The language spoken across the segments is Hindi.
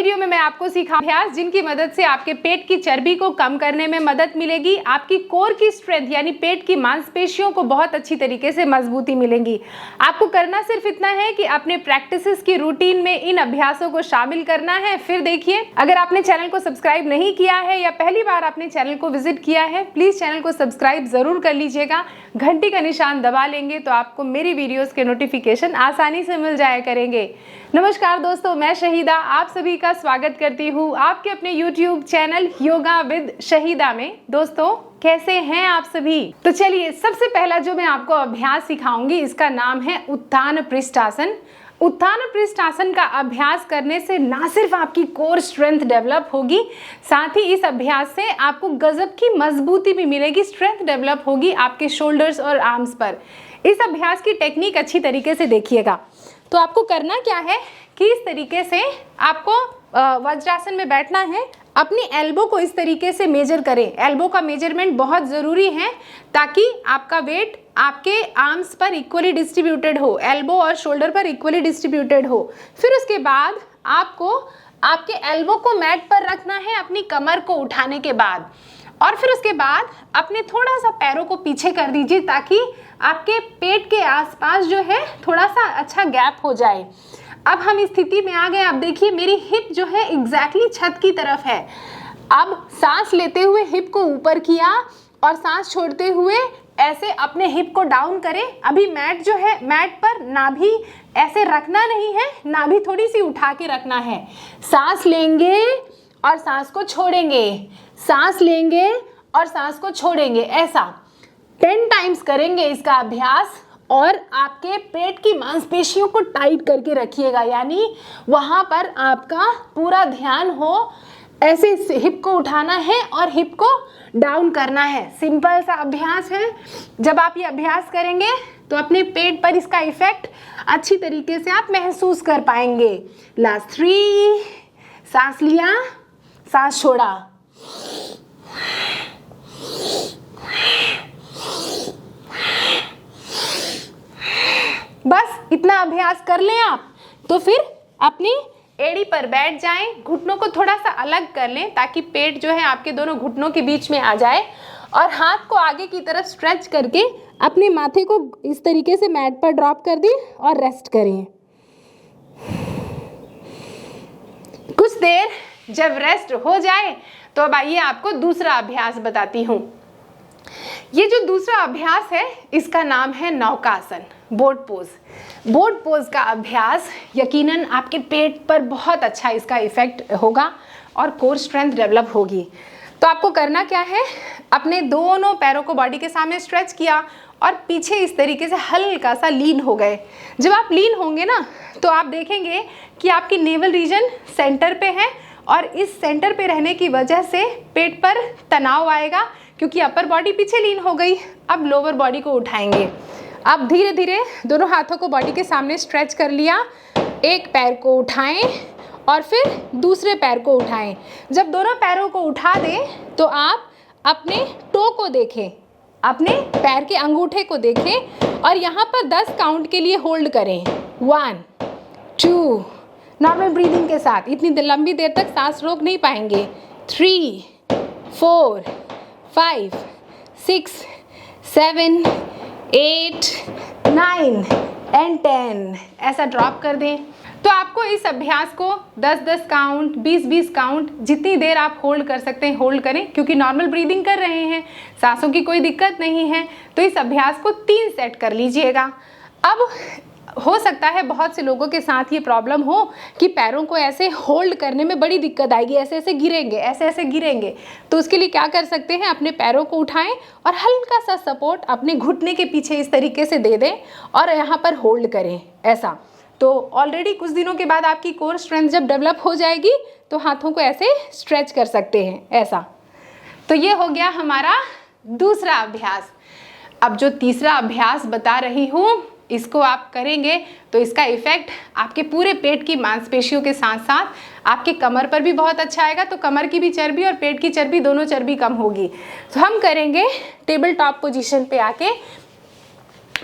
वीडियो में मैं आपको सिखा अभ्यास जिनकी मदद से आपके पेट की चर्बी को कम करने में मदद मिलेगी, आपकी कोर की स्ट्रेंथ यानी पेट की मांसपेशियों को बहुत अच्छी तरीके से मजबूती मिलेगी। आपको करना सिर्फ इतना है कि अपने प्रैक्टिसेस की रूटीन में इन अभ्यासों को शामिल करना है। फिर देखिए, अगर आपने चैनल को सब्सक्राइब नहीं किया है या पहली बार आपने चैनल को विजिट किया है, प्लीज चैनल को सब्सक्राइब जरूर कर लीजिएगा। घंटी का निशान दबा लेंगे तो आपको मेरी वीडियोस के नोटिफिकेशन आसानी से मिल जाया करेंगे। नमस्कार दोस्तों, मैं शहीदा आप सभी का स्वागत करती हूँ आपके अपने YouTube channel yoga with Shahida में। दोस्तों कैसे हैं आप सभी? तो चलिए, सबसे पहला जो मैं आपको अभ्यास सिखाऊंगी इसका नाम है उत्थान पृष्ठासन। उत्थान पृष्ठासन का अभ्यास करने से ना सिर्फ आपकी कोर स्ट्रेंथ डेवलप होगी, साथ ही इस अभ्यास से आपको गजब की मजबूती भी मिलेगी, स्ट्रेंथ डेवलप होगी आपके शोल्डर्स और आर्म्स पर। इस अभ्यास की टेक्निक अच्छी तरीके से देखिएगा। तो आपको करना क्या है कि इस तरीके से आपको वज्रासन में बैठना है। अपनी एल्बो को इस तरीके से मेजर करें। एल्बो का मेजरमेंट बहुत ज़रूरी है ताकि आपका वेट आपके आर्म्स पर इक्वली डिस्ट्रीब्यूटेड हो, एल्बो और शोल्डर पर इक्वली डिस्ट्रीब्यूटेड हो। फिर उसके बाद आपको आपके एल्बो को मैट पर रखना है अपनी कमर को उठाने के बाद, और फिर उसके बाद अपने थोड़ा सा पैरों को पीछे कर दीजिए ताकि आपके पेट के आसपास जो है थोड़ा सा अच्छा गैप हो जाए। अब हम इस स्थिति में आ गए। अब देखिए, मेरी हिप जो है एग्जैक्टली छत की तरफ है। अब सांस लेते हुए हिप को ऊपर किया और सांस छोड़ते हुए ऐसे अपने हिप को डाउन करें। अभी मैट जो है, मैट पर नाभि ऐसे रखना नहीं है, नाभि थोड़ी सी उठा के रखना है। सांस लेंगे और सांस को छोड़ेंगे, सांस लेंगे और सांस को छोड़ेंगे। ऐसा 10 टाइम्स करेंगे इसका अभ्यास। और आपके पेट की मांसपेशियों को टाइट करके रखिएगा, यानी वहां पर आपका पूरा ध्यान हो। ऐसे हिप को उठाना है और हिप को डाउन करना है। सिंपल सा अभ्यास है। जब आप ये अभ्यास करेंगे तो अपने पेट पर इसका इफेक्ट अच्छी तरीके से आप महसूस कर पाएंगे। लास्ट 3, सांस लिया, सांस छोड़ा। बस इतना अभ्यास कर लें आप, तो फिर अपनी एड़ी पर बैठ जाएं। घुटनों को थोड़ा सा अलग कर लें ताकि पेट जो है आपके दोनों घुटनों के बीच में आ जाए, और हाथ को आगे की तरफ स्ट्रेच करके अपने माथे को इस तरीके से मैट पर ड्रॉप कर दें और रेस्ट करें। कुछ देर जब रेस्ट हो जाए तो अब आइए आपको दूसरा अभ्यास बताती हूँ। ये जो दूसरा अभ्यास है इसका नाम है नौकासन, बोट पोज। बोट पोज का अभ्यास यकीनन आपके पेट पर बहुत अच्छा इसका इफेक्ट होगा और कोर स्ट्रेंथ डेवलप होगी। तो आपको करना क्या है, अपने दोनों पैरों को बॉडी के सामने स्ट्रेच किया और पीछे इस तरीके से हल्का सा लीन हो गए। जब आप लीन होंगे ना तो आप देखेंगे कि आपकी नेवल रीजन सेंटर पे है, और इस सेंटर पे रहने की वजह से पेट पर तनाव आएगा क्योंकि अपर बॉडी पीछे लीन हो गई। अब लोअर बॉडी को उठाएंगे। अब धीरे धीरे दोनों हाथों को बॉडी के सामने स्ट्रेच कर लिया। एक पैर को उठाएं और फिर दूसरे पैर को उठाएं। जब दोनों पैरों को उठा दें तो आप अपने टो को देखें, अपने पैर के अंगूठे को देखें और यहाँ पर 10 काउंट के लिए होल्ड करें। 1 2, नॉर्मल ब्रीदिंग के साथ। इतनी लंबी देर तक सांस रोक नहीं पाएंगे। 3 4 5 6 7 8 9 एंड 10। ऐसा ड्रॉप कर दें। तो आपको इस अभ्यास को 10-10 काउंट, 20-20 काउंट, जितनी देर आप होल्ड कर सकते हैं होल्ड करें, क्योंकि नॉर्मल ब्रीदिंग कर रहे हैं, सांसों की कोई दिक्कत नहीं है। तो इस अभ्यास को 3 सेट कर लीजिएगा। अब हो सकता है बहुत से लोगों के साथ ये प्रॉब्लम हो कि पैरों को ऐसे होल्ड करने में बड़ी दिक्कत आएगी, ऐसे ऐसे गिरेंगे, ऐसे ऐसे गिरेंगे। तो उसके लिए क्या कर सकते हैं, अपने पैरों को उठाएं और हल्का सा सपोर्ट अपने घुटने के पीछे इस तरीके से दे दें और यहाँ पर होल्ड करें ऐसा। तो ऑलरेडी कुछ दिनों के बाद आपकी कोर स्ट्रेंथ जब डेवलप हो जाएगी तो हाथों को ऐसे स्ट्रेच कर सकते हैं ऐसा। तो ये हो गया हमारा दूसरा अभ्यास। अब जो तीसरा अभ्यास बता रही हूँ इसको आप करेंगे तो इसका इफेक्ट आपके पूरे पेट की मांसपेशियों के साथ साथ आपके कमर पर भी बहुत अच्छा आएगा। तो कमर की भी चर्बी और पेट की चर्बी, दोनों चर्बी कम होगी। तो हम करेंगे टेबल टॉप पोजीशन पे आके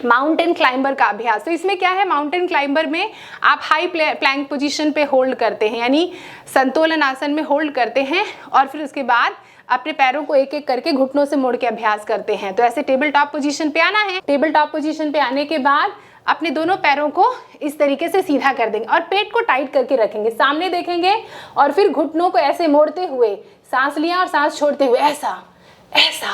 माउंटेन क्लाइंबर का अभ्यास। तो इसमें क्या है, माउंटेन क्लाइंबर में आप हाई प्लैंक पोजीशन पे होल्ड करते हैं, यानी संतुलन आसन में होल्ड करते हैं और फिर उसके बाद अपने पैरों को एक एक करके घुटनों से मोड़ के अभ्यास करते हैं। तो ऐसे टेबल टॉप पोजीशन पे आना है। टेबल टॉप पोजीशन पे आने के बाद अपने दोनों पैरों को इस तरीके से सीधा कर देंगे और पेट को टाइट करके रखेंगे, सामने देखेंगे और फिर घुटनों को ऐसे मोड़ते हुए सांस लिया और सांस छोड़ते हुए ऐसा ऐसा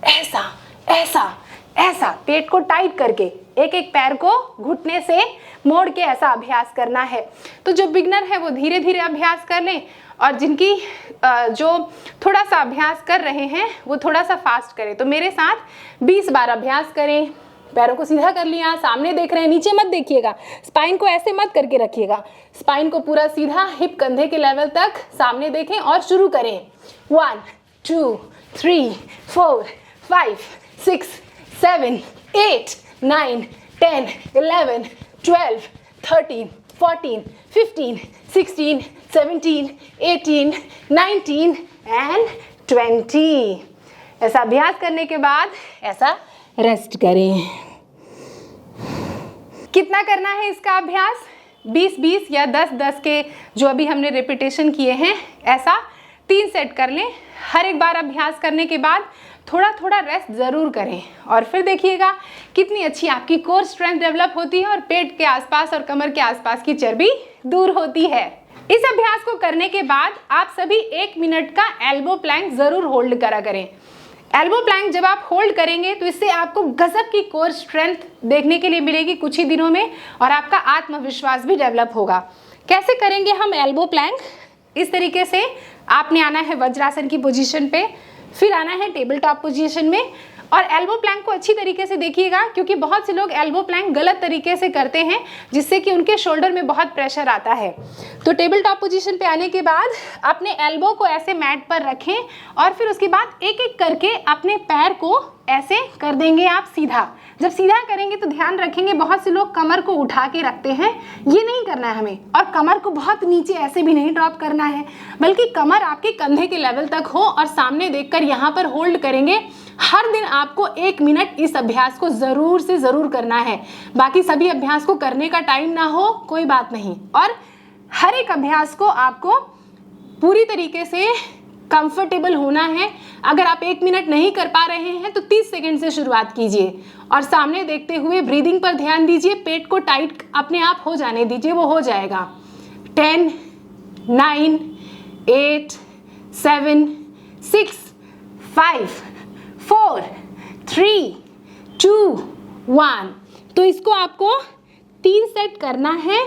ऐसा ऐसा ऐसा पेट को टाइट करके एक एक पैर को घुटने से मोड़ के ऐसा अभ्यास करना है। तो जो बिगनर है वो धीरे धीरे अभ्यास कर लें और जिनकी जो थोड़ा सा अभ्यास कर रहे हैं वो थोड़ा सा फास्ट करें। तो मेरे साथ 20 बार अभ्यास करें। पैरों को सीधा कर लिया, सामने देख रहे हैं, नीचे मत देखिएगा, स्पाइन को ऐसे मत करके रखिएगा, स्पाइन को पूरा सीधा हिप कंधे के लेवल तक सामने देखें और शुरू करें। 1 2 3 4 5 6 7 8 9 10 11 12 13 14 15 16 17 18 19 एंड 20। ऐसा अभ्यास करने के बाद ऐसा रेस्ट करें। कितना करना है इसका अभ्यास? 20-20 या 10-10 के जो अभी हमने रिपीटेशन किए हैं, ऐसा 3 सेट कर लें। हर एक बार अभ्यास करने के बाद थोड़ा थोड़ा रेस्ट ज़रूर करें और फिर देखिएगा कितनी अच्छी आपकी कोर स्ट्रेंथ डेवलप होती है और पेट के आसपास और कमर के आसपास की चर्बी दूर होती है। इस अभ्यास को करने के बाद आप सभी 1 मिनट का एल्बो प्लैंक ज़रूर होल्ड करा करें। एल्बो प्लैंक जब आप होल्ड करेंगे तो इससे आपको गजब की कोर स्ट्रेंथ देखने के लिए मिलेगी कुछ ही दिनों में और आपका आत्मविश्वास भी डेवलप होगा। कैसे करेंगे हम एल्बो प्लैंक? इस तरीके से आपने आना है वज्रासन की पोजीशन पे, फिर आना है टेबल टॉप पोजीशन में और एल्बो प्लैंक को अच्छी तरीके से देखिएगा क्योंकि बहुत से लोग एल्बो प्लैंक गलत तरीके से करते हैं जिससे कि उनके शोल्डर में बहुत प्रेशर आता है। तो टेबल टॉप पोजीशन पे आने के बाद अपने एल्बो को ऐसे मैट पर रखें और फिर उसके बाद एक एक करके अपने पैर को ऐसे कर देंगे आप सीधा। जब सीधा करेंगे तो ध्यान रखेंगे, बहुत से लोग कमर को उठा के रखते हैं, ये नहीं करना है हमें और कमर को बहुत नीचे ऐसे भी नहीं ड्रॉप करना है, बल्कि कमर आपके कंधे के लेवल तक हो और सामने देखकर यहाँ पर होल्ड करेंगे। हर दिन आपको 1 मिनट इस अभ्यास को ज़रूर से ज़रूर करना है। बाकी सभी अभ्यास को करने का टाइम ना हो कोई बात नहीं, और हर एक अभ्यास को आपको पूरी तरीके से कंफर्टेबल होना है। अगर आप 1 मिनट नहीं कर पा रहे हैं तो 30 सेकंड से शुरुआत कीजिए और सामने देखते हुए ब्रीदिंग पर ध्यान दीजिए, पेट को टाइट अपने आप हो जाने दीजिए, वो हो जाएगा। 10 9 8 7 6 5 4 3 2 1। तो इसको आपको 3 सेट करना है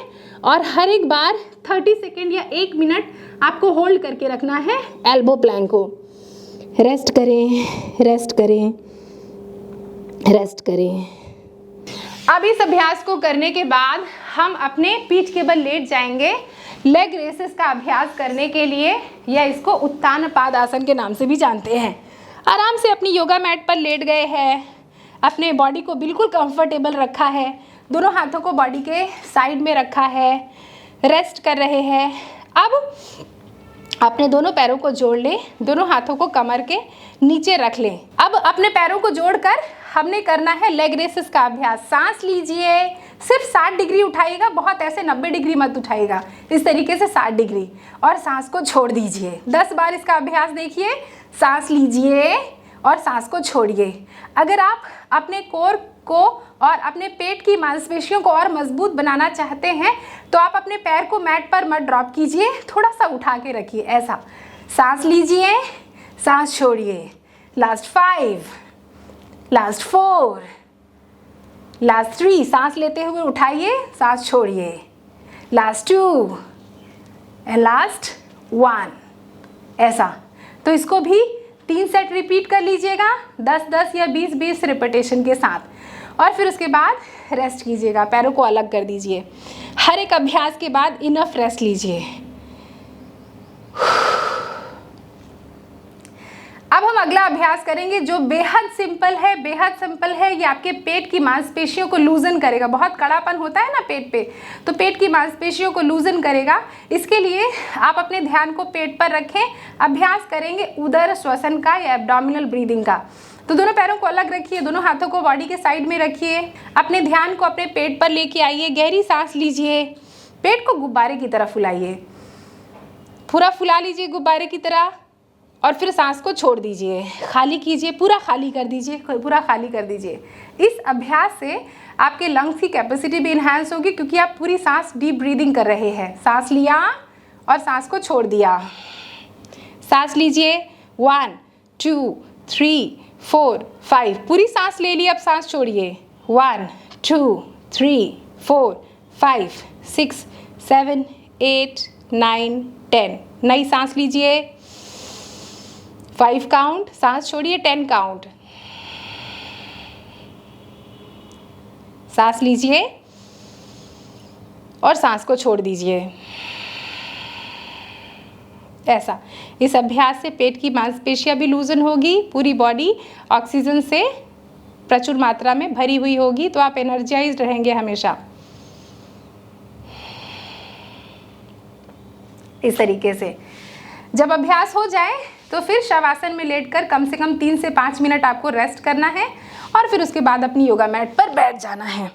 और हर एक बार 30 सेकेंड या 1 मिनट आपको होल्ड करके रखना है एल्बो प्लैंक को। रेस्ट करें, रेस्ट करें, रेस्ट करें। अब इस अभ्यास को करने के बाद हम अपने पीठ के बल लेट जाएंगे लेग रेसेस का अभ्यास करने के लिए, या इसको उत्तान पादासन के नाम से भी जानते हैं। आराम से अपनी योगा मैट पर लेट गए हैं, अपने बॉडी को बिल्कुल कंफर्टेबल रखा है, दोनों हाथों को बॉडी के साइड में रखा है, रेस्ट कर रहे हैं। अब अपने दोनों पैरों को जोड़ लें, दोनों हाथों को कमर के नीचे रख लें। अब अपने पैरों को जोड़कर हमने करना है लेग रेसेस का अभ्यास। सांस लीजिए, सिर्फ 60 डिग्री उठाइएगा, बहुत ऐसे 90 डिग्री मत उठाइएगा, इस तरीके से 60 डिग्री, और सांस को छोड़ दीजिए। 10 बार इसका अभ्यास देखिए। सांस लीजिए और सांस को छोड़िए। अगर आप अपने कोर को और अपने पेट की मांसपेशियों को और मजबूत बनाना चाहते हैं तो आप अपने पैर को मैट पर मत ड्रॉप कीजिए, थोड़ा सा उठा के रखिए ऐसा। सांस लीजिए, सांस छोड़िए। Last 5, last 4, last 3। सांस लेते हुए उठाइए, सांस छोड़िए। Last 2 and last 1। ऐसा। तो इसको भी 3 सेट रिपीट कर लीजिएगा 10-10 या 20-20 रिपीटेशन के साथ, और फिर उसके बाद रेस्ट कीजिएगा, पैरों को अलग कर दीजिए। हर एक अभ्यास के बाद इनफ रेस्ट लीजिए। अब हम अगला अभ्यास करेंगे जो बेहद सिंपल है, बेहद सिंपल है। ये आपके पेट की मांसपेशियों को लूजन करेगा। बहुत कड़ापन होता है ना पेट पे, तो पेट की मांसपेशियों को लूजन करेगा। इसके लिए आप अपने ध्यान को पेट पर रखें। अभ्यास करेंगे उदर श्वसन का या एब्डोमिनल ब्रीदिंग का। तो दोनों पैरों को अलग रखिए, दोनों हाथों को बॉडी के साइड में रखिए, अपने ध्यान को अपने पेट पर लेके आइए, गहरी सांस लीजिए, पेट को गुब्बारे की तरह फुलाइए, पूरा फुला लीजिए गुब्बारे की तरह और फिर सांस को छोड़ दीजिए, खाली कीजिए, पूरा खाली कर दीजिए, पूरा खाली कर दीजिए। इस अभ्यास से आपके लंग्स की कैपेसिटी भी इन्हांस होगी क्योंकि आप पूरी सांस डीप ब्रीदिंग कर रहे हैं। सांस लिया और सांस को छोड़ दिया। सांस लीजिए, 1 2 3 4 5, पूरी सांस ले ली, अब सांस छोड़िए, 1 2 3 4 5 6 7 8 9 10, नई सांस लीजिए, 5 काउंट, सांस छोड़िए, 10 काउंट, सांस लीजिए और सांस को छोड़ दीजिए। ऐसा इस अभ्यास से पेट की मांसपेशियां भी लूजन होगी, पूरी बॉडी ऑक्सीजन से प्रचुर मात्रा में भरी हुई होगी, तो आप एनर्जाइज्ड रहेंगे हमेशा। इस तरीके से जब अभ्यास हो जाए तो फिर शवासन में लेटकर कम से कम 3 से 5 मिनट आपको रेस्ट करना है और फिर उसके बाद अपनी योगा मैट पर बैठ जाना है।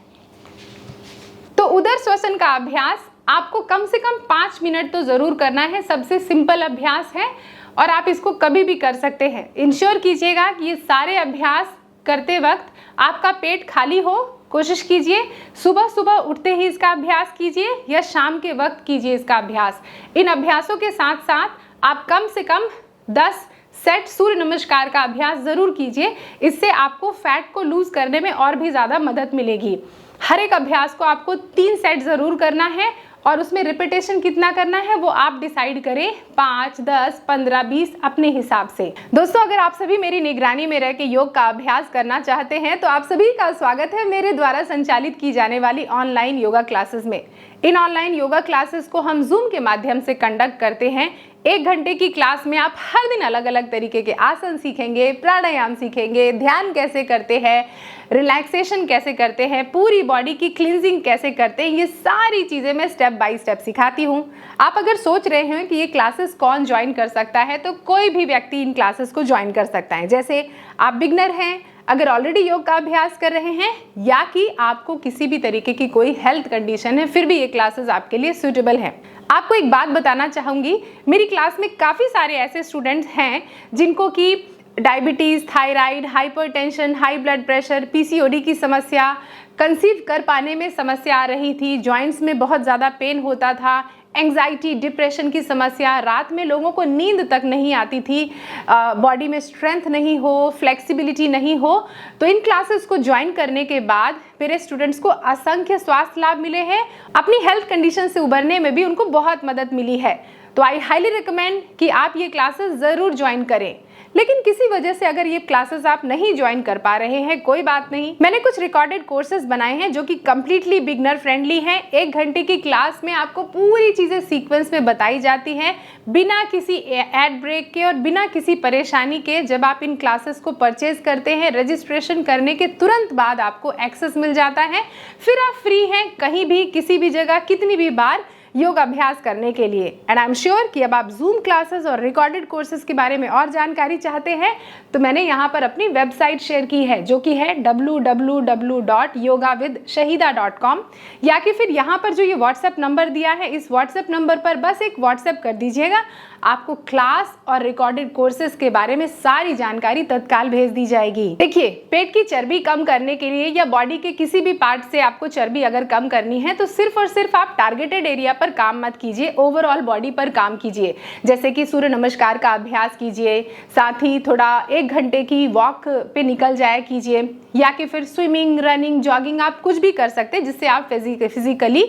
तो उदर श्वसन का अभ्यास आपको कम से कम 5 मिनट तो ज़रूर करना है। सबसे सिंपल अभ्यास है और आप इसको कभी भी कर सकते हैं। इंश्योर कीजिएगा कि ये सारे अभ्यास करते वक्त आपका पेट खाली हो। कोशिश कीजिए सुबह सुबह उठते ही इसका अभ्यास कीजिए या शाम के वक्त कीजिए इसका अभ्यास। इन अभ्यासों के साथ साथ आप कम से कम 10 सेट सूर्य नमस्कार का अभ्यास ज़रूर कीजिए। इससे आपको फैट को लूज़ करने में और भी ज़्यादा मदद मिलेगी। हर एक अभ्यास को आपको 3 सेट ज़रूर करना है और उसमें रिपीटेशन कितना करना है वो आप डिसाइड करें, 5 10 15 20 अपने हिसाब से। दोस्तों, अगर आप सभी मेरी निगरानी में रह के योग का अभ्यास करना चाहते हैं तो आप सभी का स्वागत है मेरे द्वारा संचालित की जाने वाली ऑनलाइन योगा क्लासेस में। इन ऑनलाइन योगा क्लासेस को हम जूम के माध्यम से कंडक्ट करते हैं। 1 घंटे की क्लास में आप हर दिन अलग अलग तरीके के आसन सीखेंगे, प्राणायाम सीखेंगे, ध्यान कैसे करते हैं, रिलैक्सेशन कैसे करते हैं, पूरी बॉडी की क्लींजिंग कैसे करते हैं, ये सारी चीज़ें मैं स्टेप बाय स्टेप सिखाती हूँ। आप अगर सोच रहे हैं कि ये क्लासेस कौन ज्वाइन कर सकता है तो कोई भी व्यक्ति इन क्लासेस को ज्वाइन कर सकता है। जैसे आप बिगनर हैं, अगर ऑलरेडी योग का अभ्यास कर रहे हैं या कि आपको किसी भी तरीके की कोई हेल्थ कंडीशन है, फिर भी ये क्लासेस आपके लिए सूटेबल है। आपको एक बात बताना चाहूँगी, मेरी क्लास में काफ़ी सारे ऐसे स्टूडेंट्स हैं जिनको कि diabetes, thyroid, hypertension, high blood pressure, PCOD की समस्या, कंसीव कर पाने में समस्या आ रही थी, जॉइंट्स में बहुत ज़्यादा पेन होता था, एंग्जाइटी, डिप्रेशन की समस्या, रात में लोगों को नींद तक नहीं आती थी, बॉडी में स्ट्रेंथ नहीं हो, फ्लेक्सिबिलिटी नहीं हो। तो इन क्लासेस को ज्वाइन करने के बाद मेरे स्टूडेंट्स को असंख्य स्वास्थ्य लाभ मिले हैं। अपनी हेल्थ कंडीशन से उबरने में भी उनको बहुत मदद मिली है। तो आई हाईली रिकमेंड कि आप ये क्लासेस ज़रूर ज्वाइन करें। लेकिन किसी वजह से अगर ये क्लासेस आप नहीं ज्वाइन कर पा रहे हैं, कोई बात नहीं, मैंने कुछ रिकॉर्डेड कोर्सेज बनाए हैं जो कि कम्प्लीटली बिगनर फ्रेंडली हैं। 1 घंटे की क्लास में आपको पूरी चीज़ें सीक्वेंस में बताई जाती हैं, बिना किसी एड ब्रेक के और बिना किसी परेशानी के। जब आप इन क्लासेस को परचेज करते हैं, रजिस्ट्रेशन करने के तुरंत बाद आपको एक्सेस मिल जाता है। फिर आप फ्री हैं कहीं भी, किसी भी जगह, कितनी भी बार योग अभ्यास करने के लिए। एंड आई एम श्योर कि अब आप जूम क्लासेस और रिकॉर्डेड कोर्सेज के बारे में और जानकारी चाहते हैं तो मैंने यहाँ पर अपनी वेबसाइट शेयर की है जो कि है www.yogawithshahida.com, या कि फिर यहाँ पर जो ये व्हाट्सएप नंबर दिया है, इस व्हाट्सएप नंबर पर बस एक व्हाट्सएप कर दीजिएगा, आपको क्लास और रिकॉर्डेड कोर्सेज के बारे में सारी जानकारी तत्काल भेज दी जाएगी। देखिए, पेट की चर्बी कम करने के लिए या बॉडी के किसी भी पार्ट से आपको चर्बी अगर कम करनी है तो सिर्फ और सिर्फ आप टारगेटेड एरिया पर काम मत कीजिए, ओवरऑल बॉडी पर काम कीजिए। जैसे कि सूर्य नमस्कार का अभ्यास कीजिए, साथ ही थोड़ा 1 घंटे की वॉक पे निकल जाया कीजिए, या कि फिर स्विमिंग, रनिंग, जॉगिंग आप कुछ भी कर सकते हैं जिससे आप फिजिकली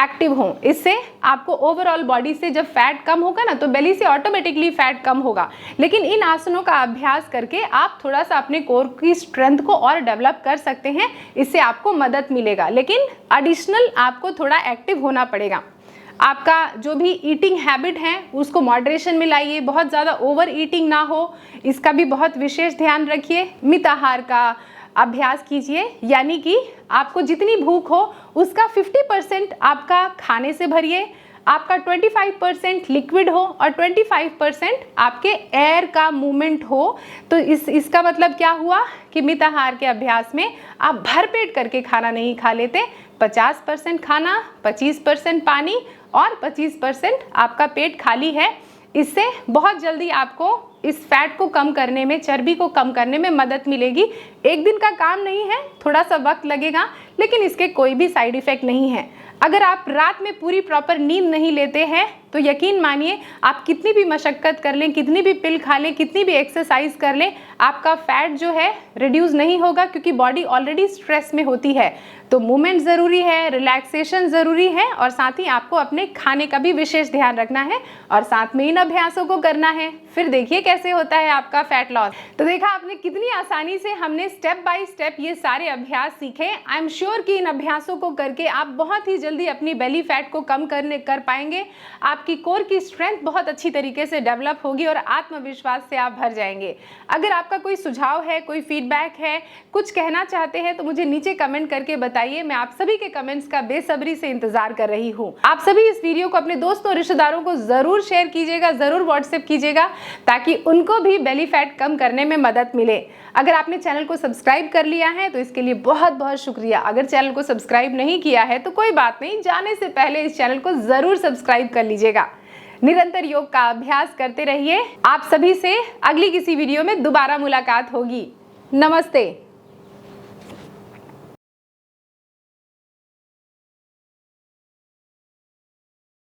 एक्टिव हों। इससे आपको ओवरऑल बॉडी से जब फैट कम होगा ना तो बेली से ऑटोमेटिकली फैट कम होगा। लेकिन इन आसनों का अभ्यास करके आप थोड़ा सा अपने कोर की स्ट्रेंथ को और डेवलप कर सकते हैं, इससे आपको मदद मिलेगा। लेकिन एडिशनल आपको थोड़ा एक्टिव होना पड़ेगा। आपका जो भी ईटिंग हैबिट है उसको मॉडरेशन में लाइए, बहुत ज़्यादा ओवर ईटिंग ना हो, इसका भी बहुत विशेष ध्यान रखिए। मित आहार का अभ्यास कीजिए, यानी कि आपको जितनी भूख हो उसका 50% आपका खाने से भरिए, आपका 25% लिक्विड हो और 25% आपके एयर का मूवमेंट हो। तो इसका मतलब क्या हुआ कि मिताहार के अभ्यास में आप भरपेट करके खाना नहीं खा लेते। 50% खाना, 25% पानी और 25% आपका पेट खाली है। इससे बहुत जल्दी आपको इस फैट को कम करने में, चर्बी को कम करने में मदद मिलेगी। एक दिन का काम नहीं है, थोड़ा सा वक्त लगेगा, लेकिन इसके कोई भी साइड इफेक्ट नहीं है। अगर आप रात में पूरी प्रॉपर नींद नहीं लेते हैं तो यकीन मानिए आप कितनी भी मशक्कत कर लें, कितनी भी पिल खा लें, कितनी भी एक्सरसाइज कर लें, आपका फैट जो है रिड्यूस नहीं होगा, क्योंकि बॉडी ऑलरेडी स्ट्रेस में होती है। तो मूवमेंट ज़रूरी है, रिलैक्सेशन ज़रूरी है और साथ ही आपको अपने खाने का भी विशेष ध्यान रखना है और साथ में इन अभ्यासों को करना है। फिर देखिए कैसे होता है आपका फैट लॉस। तो देखा आपने कितनी आसानी से हमने स्टेप बाय स्टेप ये सारे अभ्यास सीखे। आई एम श्योर कि इन अभ्यासों को करके आप बहुत ही जल्दी अपनी बेली फैट को कम कर पाएंगे। आपकी कोर की स्ट्रेंथ बहुत अच्छी तरीके से डेवलप होगी और आत्मविश्वास से आप भर जाएंगे। अगर आपका कोई सुझाव है, कोई फीडबैक है, कुछ कहना चाहते हैं तो मुझे नीचे कमेंट करके बताइए। मैं आप सभी के कमेंट्स का बेसब्री से इंतजार कर रही हूँ। आप सभी इस वीडियो को अपने दोस्तों और रिश्तेदारों को जरूर शेयर कीजिएगा, जरूर व्हाट्सएप कीजिएगा, ताकि उनको भी बेली फैट कम करने में मदद मिले। अगर आपने चैनल को सब्सक्राइब कर लिया है तो इसके लिए बहुत बहुत शुक्रिया। अगर चैनल को सब्सक्राइब नहीं किया है तो कोई बात नहीं, जाने से पहले इस चैनल को जरूर सब्सक्राइब कर लीजिएगा। निरंतर योग का अभ्यास करते रहिए। आप सभी से अगली किसी वीडियो में दोबारा मुलाकात होगी। नमस्ते।